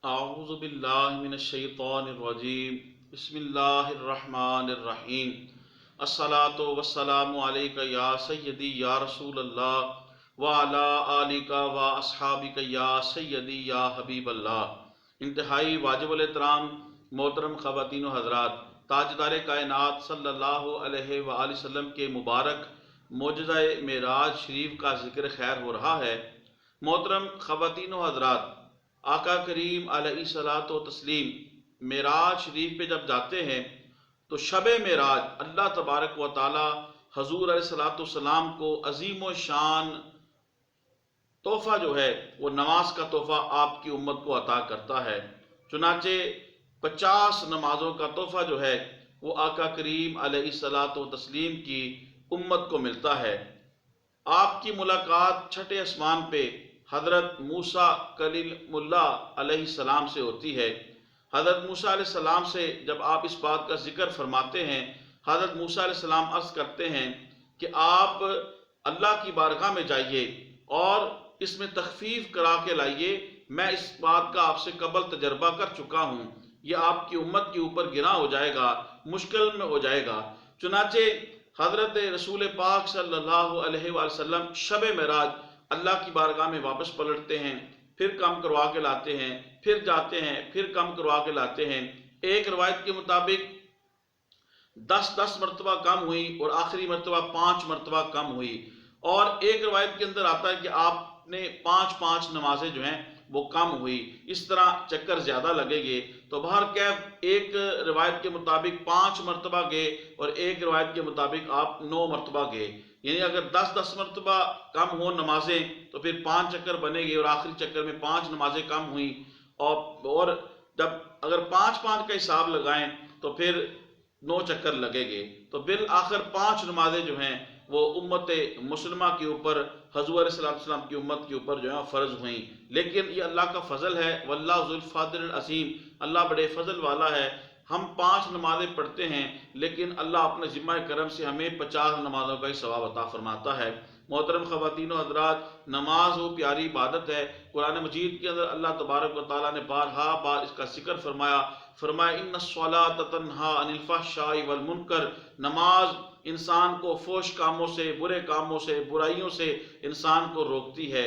اعوذ باللہ من الشیطان الرجیم بسم اللہ الرحمن الرحیم الصلاۃ والسلام علیک یا سیدی یا رسول اللہ وعلی آلک و اصحابک یا سیدی یا حبیب اللہ۔ انتہائی واجب الاحترام محترم خواتین و حضرات، تاجدار کائنات صلی اللہ علیہ وآلہ وسلم کے مبارک معجزہ معراج شریف کا ذکر خیر ہو رہا ہے۔ محترم خواتین و حضرات، آقا کریم علیہ الصلاۃ و تسلیم معراج شریف پہ جب جاتے ہیں تو شب معراج اللہ تبارک و تعالی حضور علیہ الصلاۃ والسلام کو عظیم و شان تحفہ جو ہے وہ نماز کا تحفہ آپ کی امت کو عطا کرتا ہے۔ چنانچہ 50 نمازوں کا تحفہ جو ہے وہ آقا کریم علیہ الصلاۃ و تسلیم کی امت کو ملتا ہے۔ آپ کی ملاقات چھٹے آسمان پہ حضرت موسیٰ کلیم اللہ علیہ السلام سے ہوتی ہے۔ حضرت موسیٰ علیہ السلام سے جب آپ اس بات کا ذکر فرماتے ہیں، حضرت موسیٰ علیہ السلام عرض کرتے ہیں کہ آپ اللہ کی بارگاہ میں جائیے اور اس میں تخفیف کرا کے لائیے، میں اس بات کا آپ سے قبل تجربہ کر چکا ہوں، یہ آپ کی امت کے اوپر گراں ہو جائے گا، مشکل میں ہو جائے گا۔ چنانچہ حضرت رسول پاک صلی اللہ علیہ وآلہ وسلم شب معراج اللہ کی بارگاہ میں واپس پلٹتے ہیں، پھر کم کروا کے لاتے ہیں، پھر جاتے ہیں، پھر کم کروا کے لاتے ہیں۔ ایک روایت کے مطابق 10 مرتبہ کم ہوئی اور آخری مرتبہ 5 مرتبہ کم ہوئی، اور ایک روایت کے اندر آتا ہے کہ آپ نے 5 نمازیں جو ہیں وہ کم ہوئی، اس طرح چکر زیادہ لگے گے۔ تو بہرکیف ایک روایت کے مطابق 5 مرتبہ گئے اور ایک روایت کے مطابق آپ 9 مرتبہ گئے، یعنی اگر 10 مرتبہ کم ہو نمازیں تو پھر 5 چکر بنے گے اور آخری چکر میں 5 نمازیں کم ہوئیں، اور جب اگر 5 کا حساب لگائیں تو پھر 9 چکر لگے گے، تو بالآخر 5 نمازیں جو ہیں وہ امت مسلمہ کے اوپر، حضور علیہ السلام کی امت کے اوپر جو ہے فرض ہوئیں۔ لیکن یہ اللہ کا فضل ہے، واللہ ذو الفضل العظیم، اللہ بڑے فضل والا ہے۔ ہم 5 نمازیں پڑھتے ہیں لیکن اللہ اپنے ذمہ کرم سے ہمیں 50 نمازوں کا ہی ثواب عطا فرماتا ہے۔ محترم خواتین و حضرات، نماز وہ پیاری عبادت ہے۔ قرآن مجید کے اندر اللہ تبارک و تعالیٰ نے بارہا بار اس کا ذکر فرمایا ان الصلاۃ تنہی عن الفحشاء والمنکر، نماز انسان کو فحش کاموں سے، برے کاموں سے، برائیوں سے انسان کو روکتی ہے۔